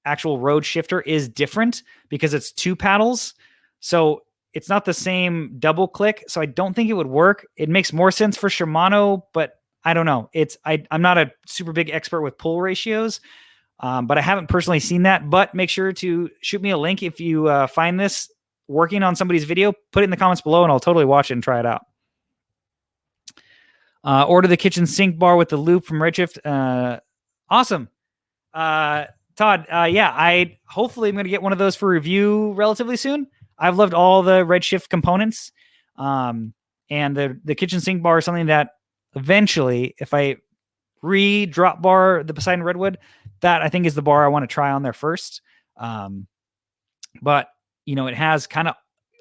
actual road shifter is different because it's 2 paddles. So it's not the same double click. So I don't think it would work. It makes more sense for Shimano, but I don't know. I'm not a super big expert with pull ratios. But I haven't personally seen that. But make sure to shoot me a link if you find this working on somebody's video. Put it in the comments below, and I'll totally watch it and try it out. Order the kitchen sink bar with the loop from Redshift. Awesome. Todd, yeah, I hopefully I'm going to get one of those for review relatively soon. I've loved all the Redshift components. And the kitchen sink bar is something that eventually, if I drop bar the Poseidon Redwood, that I think is the bar I want to try on there first. But you know, it has kind of,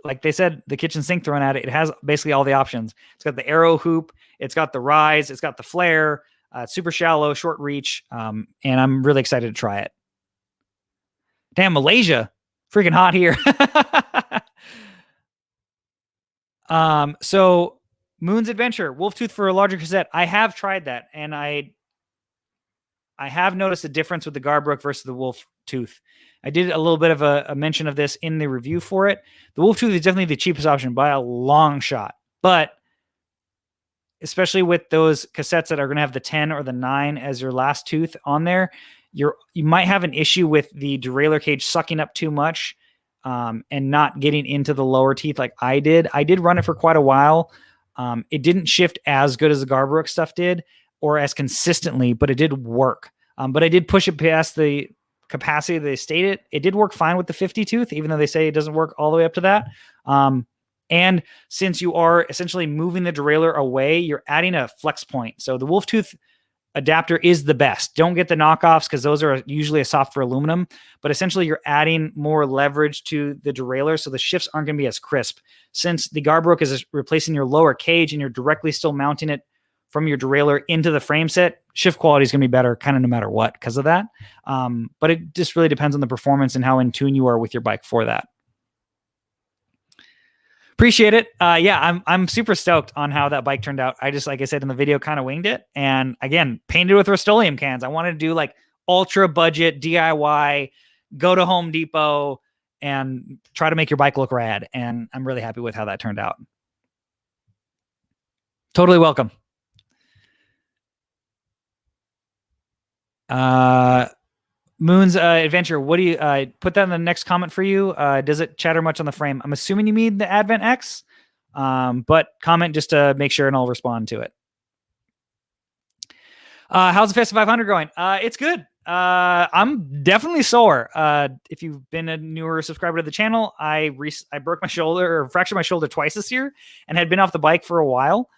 like they said, the kitchen sink thrown at it. It has basically all the options. It's got the arrow hoop. It's got the rise. It's got the flare. Super shallow, short reach. And I'm really excited to try it. Damn, Malaysia. Freaking hot here. So Moon's Adventure, wolf tooth for a larger cassette. I have tried that, and I have noticed a difference with the Garbrook versus the wolf tooth. I did a little bit of a mention of this in the review for it. The wolf tooth is definitely the cheapest option by a long shot, but especially with those cassettes that are going to have the 10 or the 9 as your last tooth on there, you might have an issue with the derailleur cage sucking up too much and not getting into the lower teeth like I did. I did run it for quite a while. It didn't shift as good as the Garbrook stuff did or as consistently, but it did work. But I did push it past the capacity they stated. It did work fine with the 50 tooth, even though they say it doesn't work all the way up to that. And since you are essentially moving the derailleur away, you're adding a flex point. So the wolf tooth adapter is the best. Don't get the knockoffs because those are usually a softer aluminum, but essentially you're adding more leverage to the derailleur, so the shifts aren't going to be as crisp. Since the Garbrook is replacing your lower cage and you're directly still mounting it from your derailleur into the frame set, shift quality is going to be better kind of no matter what because of that. But it just really depends on the performance and how in tune you are with your bike for that. Appreciate it. Yeah, I'm super stoked on how that bike turned out. I just, like I said in the video, kind of winged it. And again, painted with Rust-Oleum cans. I wanted to do like ultra budget DIY, go to Home Depot and try to make your bike look rad. And I'm really happy with how that turned out. Totally welcome. Moon's Adventure. What do you put that in the next comment for you? Does it chatter much on the frame? I'm assuming you mean the Advent X, but comment just to make sure and I'll respond to it. How's the Fiesta 500 going? It's good. I'm definitely sore. If you've been a newer subscriber to the channel, I broke my shoulder or fractured my shoulder twice this year and had been off the bike for a while.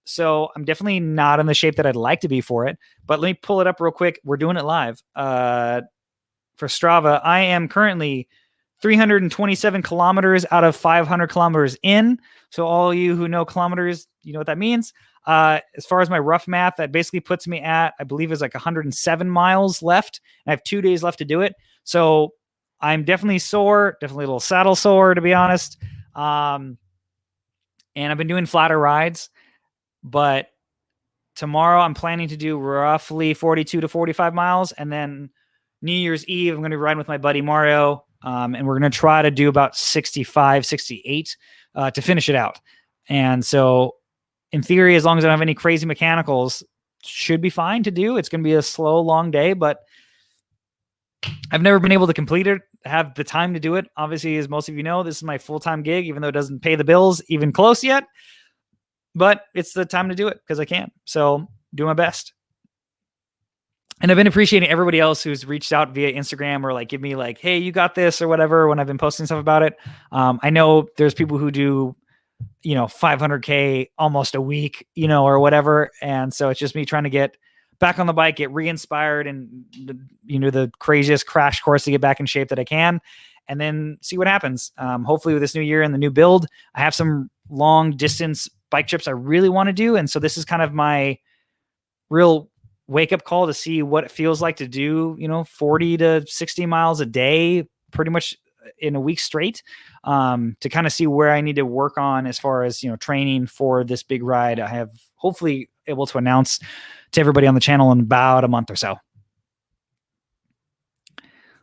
So I'm definitely not in the shape that I'd like to be for it, but let me pull it up real quick. We're doing it live. For Strava, I am currently 327 kilometers out of 500 kilometers in. So all you who know kilometers, you know what that means. As far as my rough math, that basically puts me at, I believe is like 107 miles left. And I have 2 days left to do it. So I'm definitely sore, definitely a little saddle sore, to be honest. And I've been doing flatter rides, but tomorrow I'm planning to do roughly 42 to 45 miles. And then New Year's Eve, I'm going to be riding with my buddy Mario. And we're going to try to do about 65, 68 to finish it out. And so in theory, as long as I don't have any crazy mechanicals, should be fine to do. It's going to be a slow, long day, but I've never been able to complete it, have the time to do it. Obviously, as most of you know, this is my full-time gig, even though it doesn't pay the bills even close yet. But it's the time to do it because I can. So do my best. And I've been appreciating everybody else who's reached out via Instagram or like give me like, hey, you got this or whatever when I've been posting stuff about it. I know there's people who do, 500K almost a week, or whatever. And so it's just me trying to get back on the bike, get re-inspired and, the craziest crash course to get back in shape that I can, and then see what happens. Hopefully with this new year and the new build, I have some long distance bike trips I really want to do. And so this is kind of my real wake up call to see what it feels like to do, 40 to 60 miles a day, pretty much in a week straight, to kind of see where I need to work on as far as, training for this big ride. I have hopefully able to announce to everybody on the channel in about a month or so.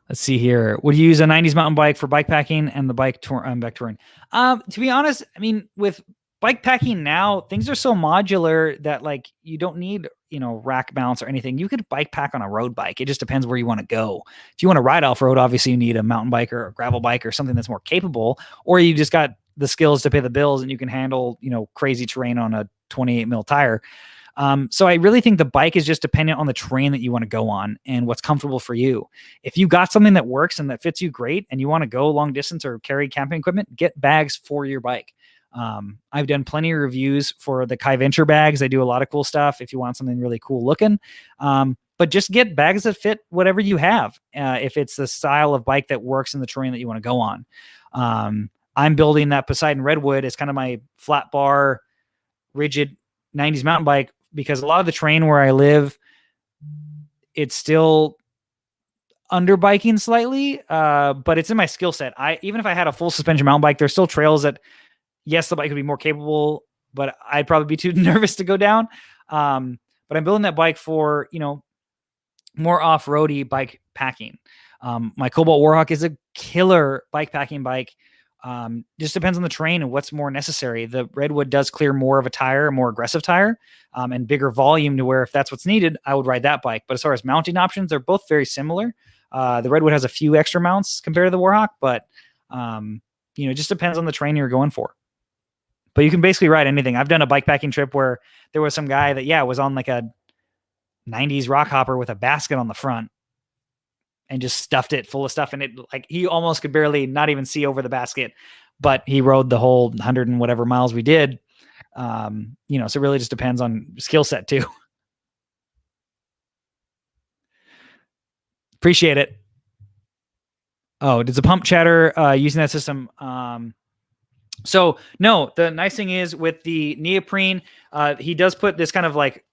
Let's see here. Would you use a 90s mountain bike for bike packing and the bike touring? To be honest, I mean, with bike packing now, things are so modular that like you don't need, rack mounts or anything. You could bike pack on a road bike. It just depends where you want to go. If you want to ride off road, obviously you need a mountain bike or a gravel bike or something that's more capable, or you just got the skills to pay the bills and you can handle, crazy terrain on a 28 mil tire. So I really think the bike is just dependent on the terrain that you want to go on and what's comfortable for you. If you got something that works and that fits you great and you want to go long distance or carry camping equipment, get bags for your bike. I've done plenty of reviews for the Kai Venture bags. They do a lot of cool stuff if you want something really cool looking. But just get bags that fit whatever you have. If it's the style of bike that works in the terrain that you want to go on. I'm building that Poseidon Redwood. It's kind of my flat bar, rigid 90s mountain bike, because a lot of the terrain where I live, it's still under biking slightly, but it's in my skill set. Even if I had a full suspension mountain bike, there's still trails that, yes, the bike would be more capable, but I'd probably be too nervous to go down. But I'm building that bike for, more off-roady bike packing. My Cobalt Warhawk is a killer bike packing bike. Just depends on the terrain and what's more necessary. The Redwood does clear more of a tire, a more aggressive tire, and bigger volume to where if that's what's needed, I would ride that bike. But as far as mounting options, they're both very similar. The Redwood has a few extra mounts compared to the Warhawk, but it just depends on the terrain you're going for. But you can basically ride anything. I've done a bike packing trip where there was some guy that, was on like a 90s rock hopper with a basket on the front and just stuffed it full of stuff. And he almost could barely not even see over the basket, but he rode the whole 100 and whatever miles we did. So it really just depends on skill set too. Appreciate it. Oh, does a pump chatter using that system? So no, the nice thing is with the neoprene, he does put this kind of like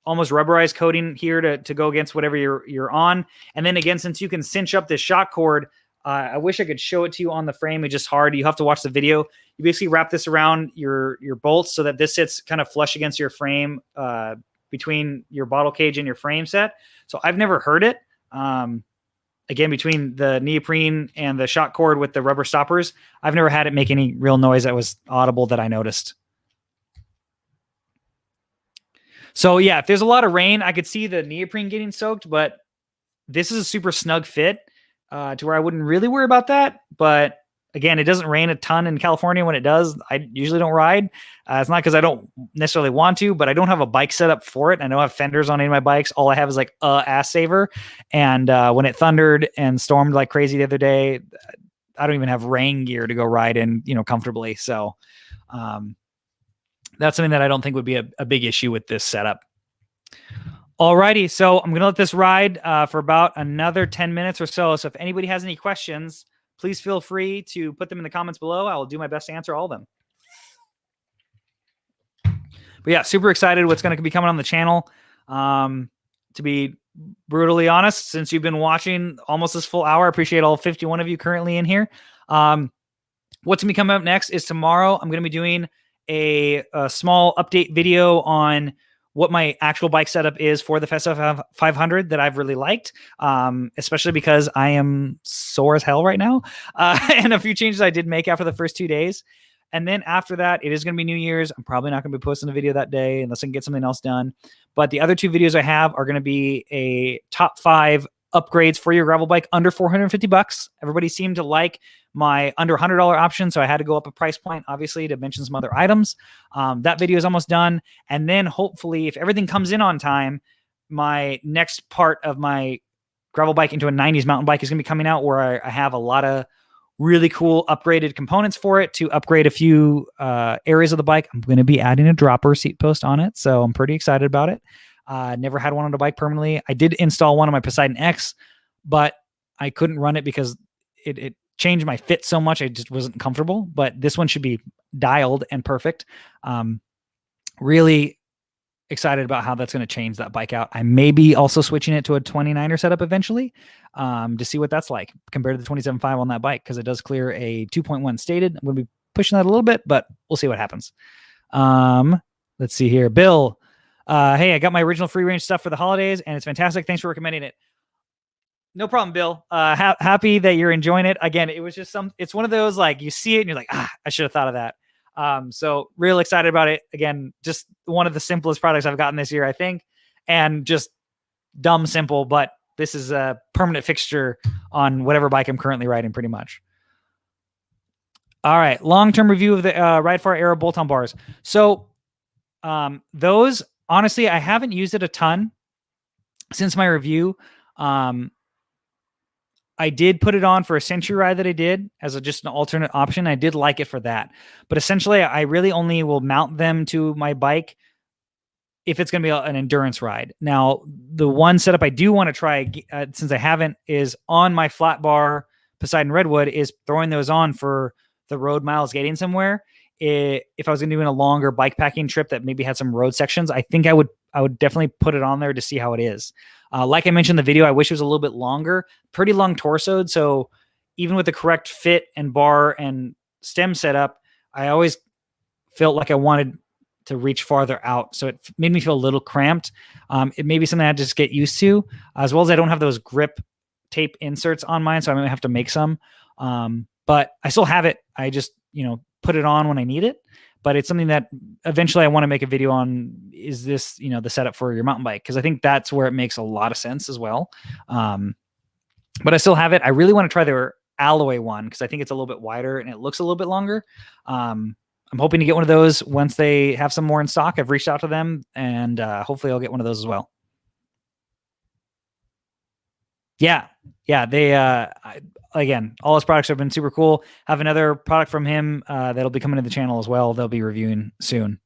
almost rubberized coating here to go against whatever you're on. And then again, since you can cinch up this shock cord, I wish I could show it to you on the frame. It's just hard. You have to watch the video. You basically wrap this around your bolts so that this sits kind of flush against your frame, between your bottle cage and your frame set. So I've never heard it. Again, between the neoprene and the shock cord with the rubber stoppers, I've never had it make any real noise that was audible that I noticed. So yeah, if there's a lot of rain, I could see the neoprene getting soaked, but this is a super snug fit to where I wouldn't really worry about that. But again, it doesn't rain a ton in California. When it does, I usually don't ride. It's not because I don't necessarily want to, but I don't have a bike set up for it. I don't have fenders on any of my bikes. All I have is like a ass saver. And when it thundered and stormed like crazy the other day, I don't even have rain gear to go ride in, comfortably. So that's something that I don't think would be a big issue with this setup. Alrighty, so I'm going to let this ride for about another 10 minutes or so. So if anybody has any questions, please feel free to put them in the comments below. I will do my best to answer all of them. But yeah, super excited what's going to be coming on the channel. To be brutally honest, since you've been watching almost this full hour, I appreciate all 51 of you currently in here. What's going to be coming up next is tomorrow. I'm going to be doing a small update video on what my actual bike setup is for the Festo 500 that I've really liked, especially because I am sore as hell right now, and a few changes I did make after the first 2 days. And then after that, it is going to be New Year's. I'm probably not going to be posting a video that day unless I can get something else done. But the other two videos I have are going to be a top 5 upgrades for your gravel bike under $450. Everybody seemed to like my under $100 option, so I had to go up a price point, obviously, to mention some other items. That video is almost done. And then hopefully, if everything comes in on time, my next part of my gravel bike into a 90s mountain bike is going to be coming out, where I have a lot of really cool upgraded components for it to upgrade a few areas of the bike. I'm going to be adding a dropper seat post on it, so I'm pretty excited about it. Never had one on the bike permanently. I did install one on my Poseidon X, but I couldn't run it because it changed my fit so much. I just wasn't comfortable, but this one should be dialed and perfect. Really excited about how that's going to change that bike out. I may be also switching it to a 29er setup eventually, to see what that's like compared to the 27.5 on that bike, because it does clear a 2.1 stated. I'm going to be pushing that a little bit, but we'll see what happens. Let's see here. Bill, hey, I got my original free range stuff for the holidays and it's fantastic. Thanks for recommending it. No problem, Bill. Happy that you're enjoying it. Again, it was just it's one of those, like, you see it and you're like, I should have thought of that. So real excited about it. Again, just one of the simplest products I've gotten this year, I think. and just dumb simple, but this is a permanent fixture on whatever bike I'm currently riding pretty much. All right, long-term review of the Ride4 Aero bolt-on bars. So those, honestly, I haven't used it a ton since my review. I did put it on for a Century ride that I did as just an alternate option. I did like it for that. But essentially, I really only will mount them to my bike if it's going to be an endurance ride. Now, the one setup I do want to try, since I haven't, is on my flat bar Poseidon Redwood, is throwing those on for the road miles getting somewhere. If I was going to do a longer bike packing trip that maybe had some road sections, I think I would definitely put it on there to see how it is. Like I mentioned in the video, I wish it was a little bit longer, pretty long torsoed. So even with the correct fit and bar and stem setup, I always felt like I wanted to reach farther out. So it made me feel a little cramped. It may be something I had to just get used to, as well as I don't have those grip tape inserts on mine. So I might have to make some, but I still have it. I just, put it on when I need it. But it's something that eventually I want to make a video on. Is this, the setup for your mountain bike? Because I think that's where it makes a lot of sense as well. But I still have it. I really want to try their alloy one because I think it's a little bit wider and it looks a little bit longer. I'm hoping to get one of those once they have some more in stock. I've reached out to them, and hopefully I'll get one of those as well. Yeah. They, again, all his products have been super cool. Have another product from him that'll be coming to the channel as well. They'll be reviewing soon.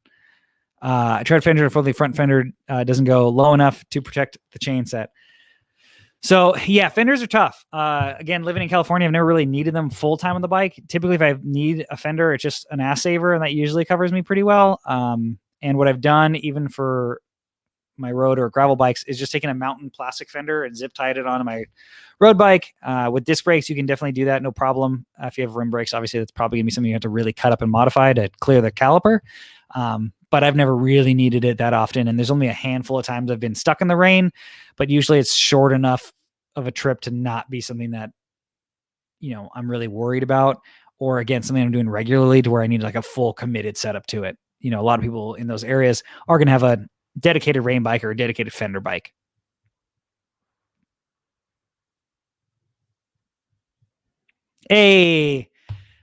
I tried fender for the front fender doesn't go low enough to protect the chain set. So yeah, fenders are tough. Again, living in California, I've never really needed them full time on the bike. Typically, if I need a fender, it's just an ass saver, and that usually covers me pretty well. And what I've done, even for my road or gravel bikes, is just taking a mountain plastic fender and zip tied it onto my road bike. With disc brakes, you can definitely do that, no problem. If you have rim brakes, obviously that's probably gonna be something you have to really cut up and modify to clear the caliper. But I've never really needed it that often, and there's only a handful of times I've been stuck in the rain, but usually it's short enough of a trip to not be something that, I'm really worried about, or again, something I'm doing regularly to where I need like a full committed setup to it. A lot of people in those areas are going to have a dedicated rain bike or a dedicated fender bike. Hey,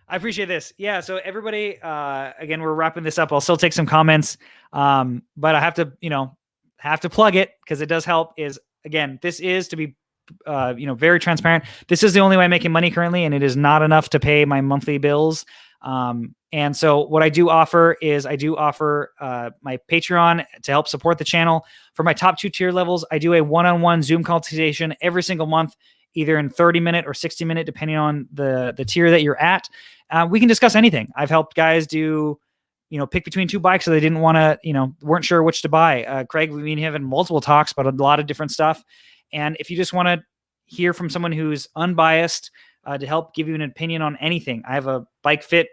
I appreciate this. Yeah. So everybody, again, we're wrapping this up. I'll still take some comments. But I have to plug it because it does help. Is, again, this is to be, very transparent. This is the only way I'm making money currently, and it is not enough to pay my monthly bills. And so what I do offer is my Patreon to help support the channel. For my top 2 tier levels, I do a one-on-one Zoom consultation every single month, either in 30-minute or 60-minute, depending on the tier that you're at. We can discuss anything. I've helped guys do, pick between 2 bikes so they didn't want to, weren't sure which to buy. Craig, we have in multiple talks about a lot of different stuff. And if you just want to hear from someone who's unbiased to help give you an opinion on anything, I have a bike fit,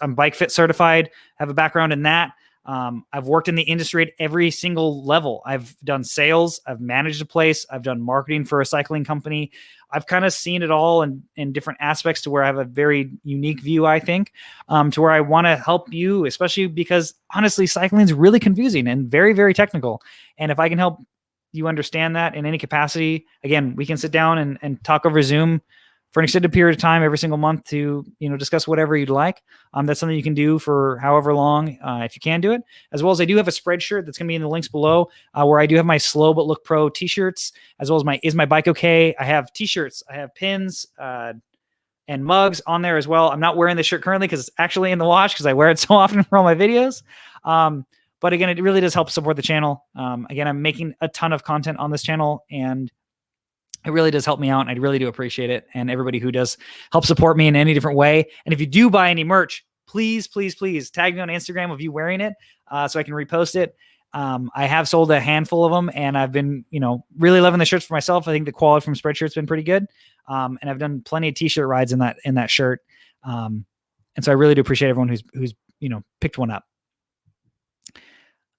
I'm bike fit certified, have a background in that. I've worked in the industry at every single level. I've done sales, I've managed a place, I've done marketing for a cycling company. I've kind of seen it all in different aspects to where I have a very unique view, I think, to where I want to help you, especially because honestly, cycling is really confusing and very, very technical. And if I can help you understand that in any capacity, again, we can sit down and talk over Zoom for an extended period of time every single month to, discuss whatever you'd like. That's something you can do for however long, if you can do it. As well as I do have a Spreadshirt that's going to be in the links below, where I do have my Slow But Look Pro t-shirts, as well as Is My Bike Okay? I have t-shirts, I have pins, and mugs on there as well. I'm not wearing this shirt currently because it's actually in the wash because I wear it so often for all my videos. But again, it really does help support the channel. Again, I'm making a ton of content on this channel, and it really does help me out, and I really do appreciate it. And everybody who does help support me in any different way. And if you do buy any merch, please, please, please tag me on Instagram of you wearing it so I can repost it. I have sold a handful of them, and I've been, really loving the shirts for myself. I think the quality from Spreadshirt's been pretty good. And I've done plenty of t-shirt rides in that shirt. And so I really do appreciate everyone who's picked one up.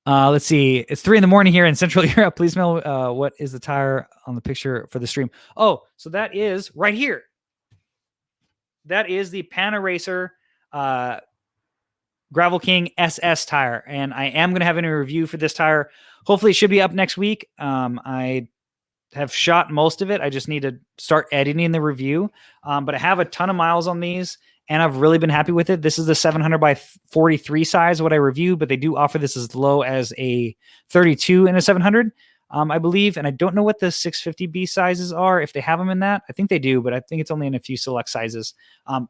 Let's see. It's 3 a.m. here in Central Europe. Please mail what is the tire on the picture for the stream. Oh, so that is right here. That is the Panaracer Gravel King SS tire. And I am going to have a review for this tire hopefully it should be up next week. I have shot most of it. I just need to start editing the review. But I have a ton of miles on these, and I've really been happy with it. This is the 700 by 43 size, what I reviewed, but they do offer this as low as a 32 in a 700, I believe. And I don't know what the 650B sizes are, if they have them in that. I think they do, but I think it's only in a few select sizes.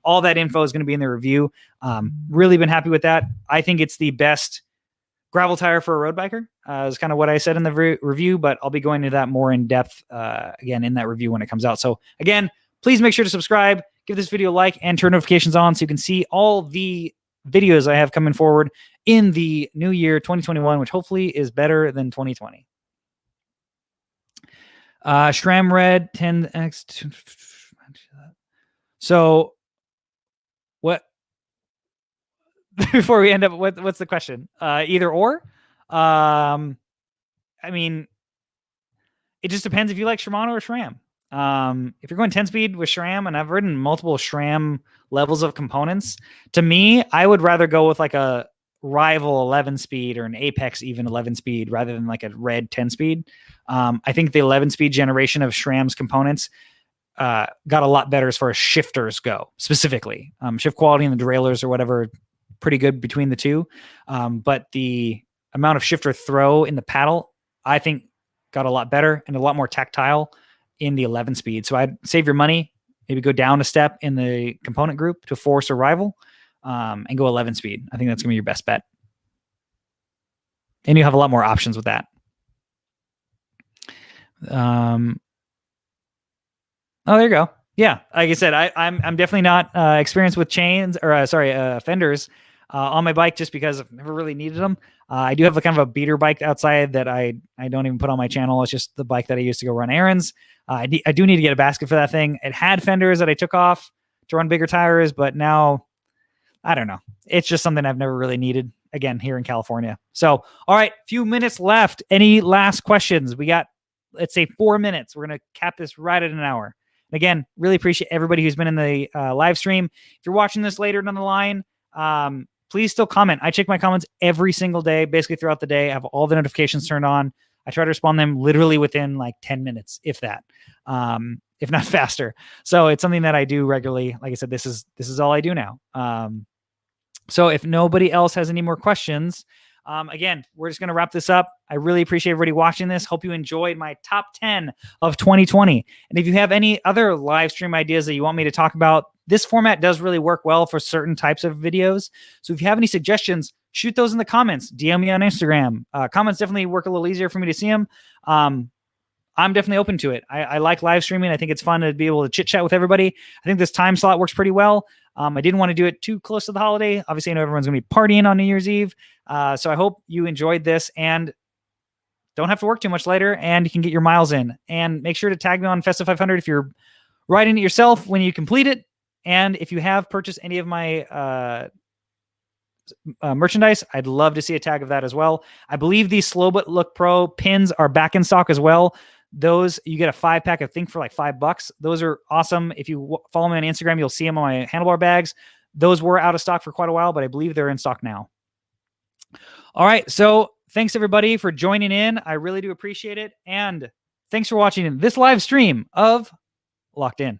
All that info is going to be in the review. Really been happy with that. I think it's the best gravel tire for a road biker is kind of what I said in the review, but I'll be going into that more in depth again in that review when it comes out. So again, please make sure to subscribe, give this video a like, and turn notifications on so you can see all the videos I have coming forward in the new year 2021, which hopefully is better than 2020. Shram Red 10X. So what? Before we end up, what's the question? Either or. I mean, it just depends if you like Shimano or SRAM. If you're going 10 speed with SRAM, and I've ridden multiple SRAM levels of components, to me, I would rather go with like a rival 11 speed or an Apex even 11 speed rather than like a red 10 speed. I think the 11 speed generation of SRAM's components got a lot better as far as shifters go, specifically. Shift quality and the derailleurs or whatever, pretty good between the two. But the amount of shifter throw in the paddle, I think got a lot better and a lot more tactile in the 11 speed. So I'd save your money, maybe go down a step in the component group to force a rival, and go 11 speed. I think that's gonna be your best bet. And you have a lot more options with that. Oh, there you go. Yeah, like I said, I'm definitely not experienced with chains or fenders on my bike just because I've never really needed them. I do have a kind of a beater bike outside that I don't even put on my channel. It's just the bike that I used to go run errands. I do need to get a basket for that thing. It had fenders that I took off to run bigger tires, but now I don't know. It's just something I've never really needed, again, here in California. So, all right, few minutes left. Any last questions? We got, let's say, 4 minutes. We're going to cap this right at an hour. And again, really appreciate everybody who's been in the live stream. If you're watching this later down the line, please still comment. I check my comments every single day, basically throughout the day. I have all the notifications turned on. I try to respond to them literally within like 10 minutes, if that, if not faster. So it's something that I do regularly. Like I said, this is all I do now. So if nobody else has any more questions, again, we're just going to wrap this up. I really appreciate everybody watching this. Hope you enjoyed my top 10 of 2020. And if you have any other live stream ideas that you want me to talk about, this format does really work well for certain types of videos. So if you have any suggestions, shoot those in the comments. DM me on Instagram. Comments definitely work a little easier for me to see them. I'm definitely open to it. I like live streaming. I think it's fun to be able to chit chat with everybody. I think this time slot works pretty well. I didn't want to do it too close to the holiday. Obviously, I know everyone's going to be partying on New Year's Eve. So I hope you enjoyed this and don't have to work too much later, and you can get your miles in. And make sure to tag me on Festive 500 if you're riding it yourself when you complete it. And if you have purchased any of my merchandise, I'd love to see a tag of that as well. I believe these Slow But Look Pro pins are back in stock as well. Those, you get a 5-pack, I think, for like $5. Those are awesome. If you follow me on Instagram, you'll see them on my handlebar bags. Those were out of stock for quite a while, but I believe they're in stock now. All right. So thanks everybody for joining in. I really do appreciate it. And thanks for watching this live stream of Locked In.